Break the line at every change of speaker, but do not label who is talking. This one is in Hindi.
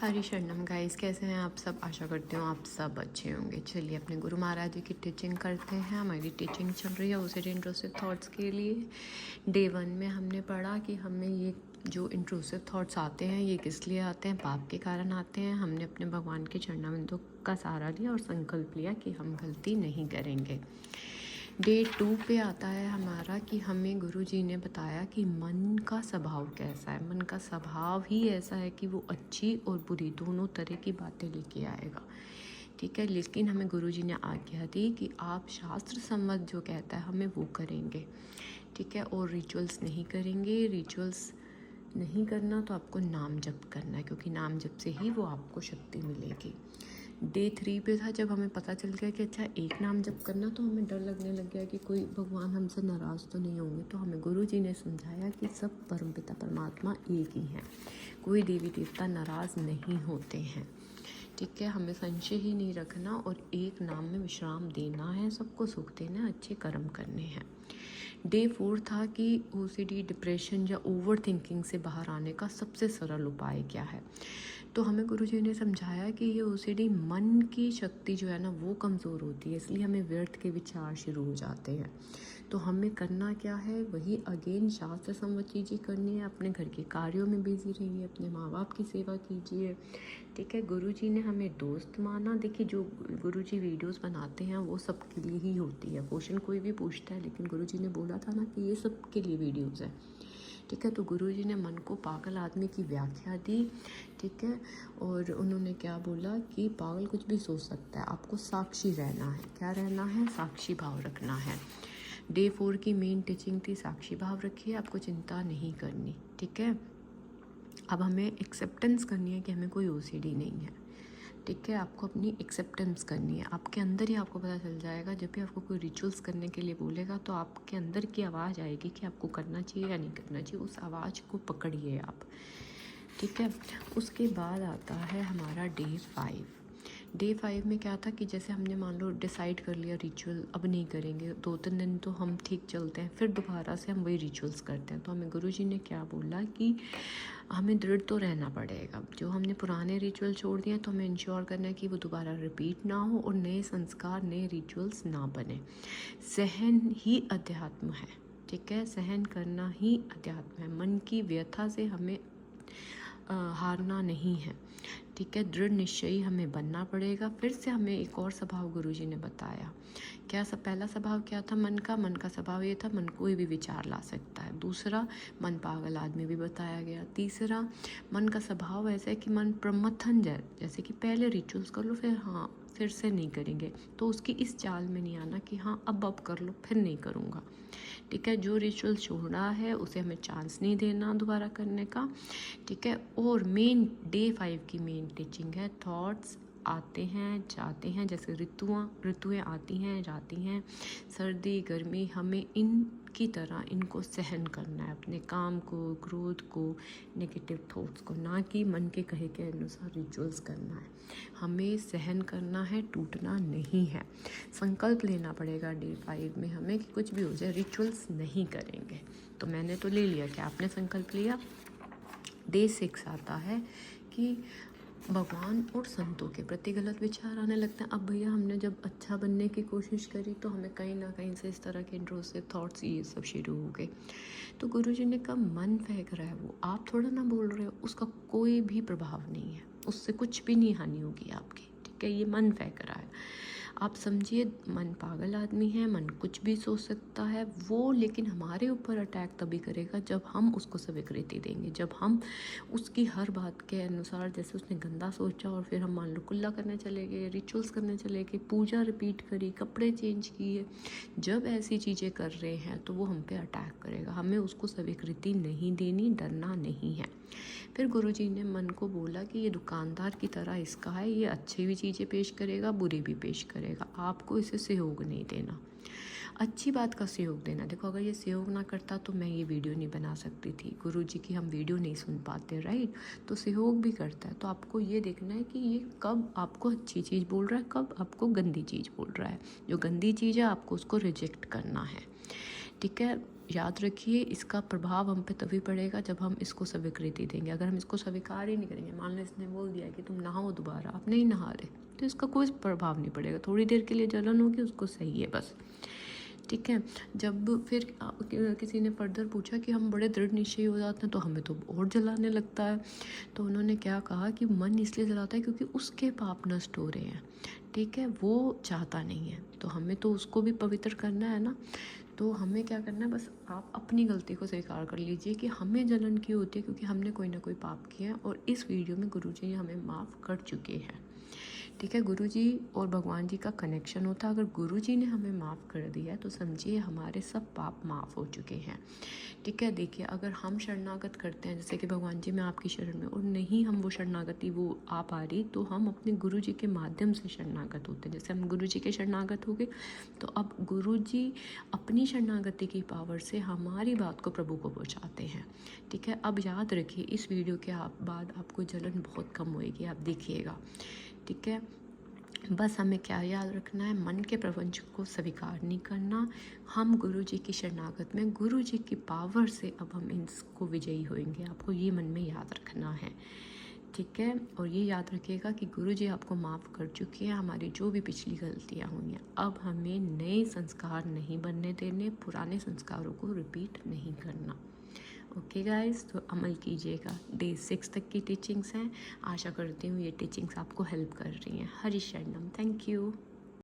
हरी शरणम गाइस, कैसे हैं आप सब। आशा करती हूँ आप सब अच्छे होंगे। चलिए अपने गुरु महाराज जी की टीचिंग करते हैं। हमारी टीचिंग चल रही है उसे इंट्रूसिव थॉट्स के लिए। डे 1 में हमने पढ़ा कि हमें ये जो इंट्रूसिव थॉट्स आते हैं ये किस लिए आते हैं, पाप के कारण आते हैं। हमने अपने भगवान के चरणाविंदों का सहारा लिया और संकल्प लिया कि हम गलती नहीं करेंगे। डे 2 पे आता है हमारा कि हमें गुरुजी ने बताया कि मन का स्वभाव कैसा है। मन का स्वभाव ही ऐसा है कि वो अच्छी और बुरी दोनों तरह की बातें लेके आएगा, ठीक है। लेकिन हमें गुरुजी ने आज्ञा दी कि आप शास्त्र सम्मत जो कहता है हमें वो करेंगे, ठीक है, और रिचुअल्स नहीं करेंगे। रिचुअल्स नहीं करना तो आपको नाम जप करना है, क्योंकि नाम जप से ही वो आपको शक्ति मिलेगी। डे 3 पे था जब हमें पता चल गया कि अच्छा एक नाम जप करना, तो हमें डर लगने लग गया कि कोई भगवान हमसे नाराज़ तो नहीं होंगे। तो हमें गुरु जी ने समझाया कि सब परमपिता परमात्मा एक ही हैं, कोई देवी देवता नाराज़ नहीं होते हैं, ठीक है। हमें संशय ही नहीं रखना और एक नाम में विश्राम देना है, सबको सुख देना है, अच्छे कर्म करने हैं। डे 4 था कि ओसीडी, डिप्रेशन या ओवर थिंकिंग से बाहर आने का सबसे सरल उपाय क्या है। तो हमें गुरुजी ने समझाया कि ये ओसीडी मन की शक्ति जो है ना वो कमज़ोर होती है, इसलिए हमें व्यर्थ के विचार शुरू हो जाते हैं। तो हमें करना क्या है, वही अगेन शास्त्र सम्मत चीज़ें करनी है। अपने घर के कार्यों में बिजी रहिए, अपने माँ बाप की सेवा कीजिए, ठीक है। गुरुजी ने हमें दोस्त माना। देखिए जो गुरुजी वीडियोस बनाते हैं वो सबके लिए ही होती है। क्वेश्चन कोई भी पूछता है, लेकिन गुरुजी ने बोला था ना कि ये सबके लिए वीडियोस है, ठीक है। तो गुरुजी ने मन को पागल आदमी की व्याख्या दी, ठीक है। और उन्होंने क्या बोला कि पागल कुछ भी सोच सकता है, आपको साक्षी रहना है। क्या रहना है? साक्षी भाव रखना है। डे 4 की मेन टीचिंग थी साक्षी भाव रखिए, आपको चिंता नहीं करनी, ठीक है। अब हमें एक्सेप्टेंस करनी है कि हमें कोई ओसीडी नहीं है, ठीक है। आपको अपनी एक्सेप्टेंस करनी है। आपके अंदर ही आपको पता चल जाएगा, जब भी आपको कोई रिचुअल्स करने के लिए बोलेगा तो आपके अंदर की आवाज़ आएगी कि आपको करना चाहिए या नहीं करना चाहिए। उस आवाज़ को पकड़िए आप, ठीक है। उसके बाद आता है हमारा डे 5। डे 5 में क्या था कि जैसे हमने मान लो डिसाइड कर लिया रिचुअल अब नहीं करेंगे, 2-3 दिन तो हम ठीक चलते हैं, फिर दोबारा से हम वही रिचुअल्स करते हैं। तो हमें गुरुजी ने क्या बोला कि हमें दृढ़ तो रहना पड़ेगा। जो हमने पुराने रिचुअल छोड़ दिए तो हमें इंश्योर करना है कि वो दोबारा रिपीट ना हो और नए संस्कार, नए रिचुअल्स ना बने। सहन ही अध्यात्म है, ठीक है। सहन करना ही अध्यात्म है। मन की व्यथा से हमें हारना नहीं है, ठीक है। दृढ़ निश्चयी हमें बनना पड़ेगा। फिर से हमें एक और स्वभाव गुरुजी ने बताया। क्या सब पहला स्वभाव क्या था? मन का स्वभाव ये था, मन कोई भी विचार ला सकता है। दूसरा, मन पागल आदमी भी बताया गया। तीसरा, मन का स्वभाव ऐसा है कि मन प्रमथन जैसे कि पहले रिचुअल्स कर लो फिर से नहीं करेंगे, तो उसकी इस चाल में नहीं आना कि हाँ अब कर लो फिर नहीं करूँगा, ठीक है। जो रिचुअल छोड़ा है उसे हमें चांस नहीं देना दोबारा करने का, ठीक है। और मेन डे 5 की मेन टीचिंग है, थॉट्स आते हैं जाते हैं, जैसे ऋतुएं आती हैं जाती हैं, सर्दी गर्मी, हमें इनकी तरह इनको सहन करना है। अपने काम को, क्रोध को, नेगेटिव थॉट्स को, ना कि मन के कहे के अनुसार रिचुअल्स करना है। हमें सहन करना है, टूटना नहीं है। संकल्प लेना पड़ेगा डे 5 में हमें कि कुछ भी हो जाए रिचुअल्स नहीं करेंगे। तो मैंने तो ले लिया, क्या आपने संकल्प लिया? डे 6 आता है कि भगवान और संतों के प्रति गलत विचार आने लगते हैं। अब भैया हमने जब अच्छा बनने की कोशिश करी तो हमें कहीं ना कहीं से इस तरह के इंट्रूसिव थॉट्स ये सब शुरू हो गए। तो गुरुजी ने कहा मन फेंक रहा है वो, आप थोड़ा ना बोल रहे हो, उसका कोई भी प्रभाव नहीं है, उससे कुछ भी नहीं हानि होगी आपकी, ठीक है। ये मन फेंक रहा है, आप समझिए। मन पागल आदमी है, मन कुछ भी सोच सकता है वो, लेकिन हमारे ऊपर अटैक तभी करेगा जब हम उसको स्वीकृति देंगे, जब हम उसकी हर बात के अनुसार, जैसे उसने गंदा सोचा और फिर हम मान लो कुल्ला करने चले गए, रिचुअल्स करने चले गए, पूजा रिपीट करी, कपड़े चेंज किए, जब ऐसी चीज़ें कर रहे हैं तो वो हम पे अटैक करेगा। हमें उसको स्वीकृति नहीं देनी, डरना नहीं है। फिर गुरुजी ने मन को बोला कि ये दुकानदार की तरह इसका है, ये अच्छी भी चीज़ें पेश करेगा, बुरी भी पेश करेगा, आपको इसे सहयोग नहीं देना, अच्छी बात का सहयोग देना। देखो अगर ये सहयोग ना करता तो मैं ये वीडियो नहीं बना सकती थी, गुरुजी की हम वीडियो नहीं सुन पाते, राइट। तो सहयोग भी करता है, तो आपको ये देखना है कि ये कब आपको अच्छी चीज़ बोल रहा है, कब आपको गंदी चीज़ बोल रहा है। जो गंदी चीज़ है आपको उसको रिजेक्ट करना है, ठीक है। याद रखिए इसका प्रभाव हम पे तभी पड़ेगा जब हम इसको स्वीकृति देंगे। अगर हम इसको स्वीकार ही नहीं करेंगे, मान लो इसने बोल दिया कि तुम नहाओ दोबारा, आप नहीं नहा रहे, तो इसका कोई प्रभाव नहीं पड़ेगा। थोड़ी देर के लिए जलन होगी, उसको सही है बस, ठीक है। जब फिर किसी ने फर्दर पूछा कि हम बड़े दृढ़ निश्चयी हो जाते हैं तो हमें तो और जलाने लगता है, तो उन्होंने क्या कहा कि मन इसलिए जलाता है क्योंकि उसके पाप नष्ट हो रहे हैं, ठीक है, वो चाहता नहीं है, तो हमें तो उसको भी पवित्र करना है ना। तो हमें क्या करना है, बस आप अपनी गलती को स्वीकार कर लीजिए कि हमें जलन क्यों होती है, क्योंकि हमने कोई ना कोई पाप किया है और इस वीडियो में गुरुजी हमें माफ़ कर चुके हैं, ठीक है। गुरुजी और भगवान जी का कनेक्शन होता है। अगर गुरुजी ने हमें माफ़ कर दिया है तो समझिए हमारे सब पाप माफ़ हो चुके हैं, ठीक है। देखिए अगर हम शरणागत करते हैं, जैसे कि भगवान जी मैं आपकी शरण में, और नहीं हम वो शरणागति वो आ पा रही, तो हम अपने गुरुजी के माध्यम से शरणागत होते हैं। जैसे हम गुरुजी के शरणागत हो गए, तो अब गुरुजी अपनी शरणागति की पावर से हमारी बात को प्रभु को पहुंचाते हैं, ठीक है। अब याद रखिए इस वीडियो के बाद आपको जलन बहुत कम होएगी, आप देखिएगा, ठीक है। बस हमें क्या याद रखना है, मन के प्रपंच को स्वीकार नहीं करना। हम गुरु जी की शरणागत में गुरु जी की पावर से अब हम इसको विजयी होएंगे, आपको ये मन में याद रखना है, ठीक है। और ये याद रखिएगा कि गुरु जी आपको माफ़ कर चुके हैं हमारी जो भी पिछली गलतियाँ हुई हैं। अब हमें नए संस्कार नहीं बनने देने, पुराने संस्कारों को रिपीट नहीं करना। ओके गाइस, तो अमल कीजिएगा। डे 6 तक की टीचिंग्स हैं, आशा करती हूँ ये टीचिंग्स आपको हेल्प कर रही हैं। हरि शरणम, थैंक यू।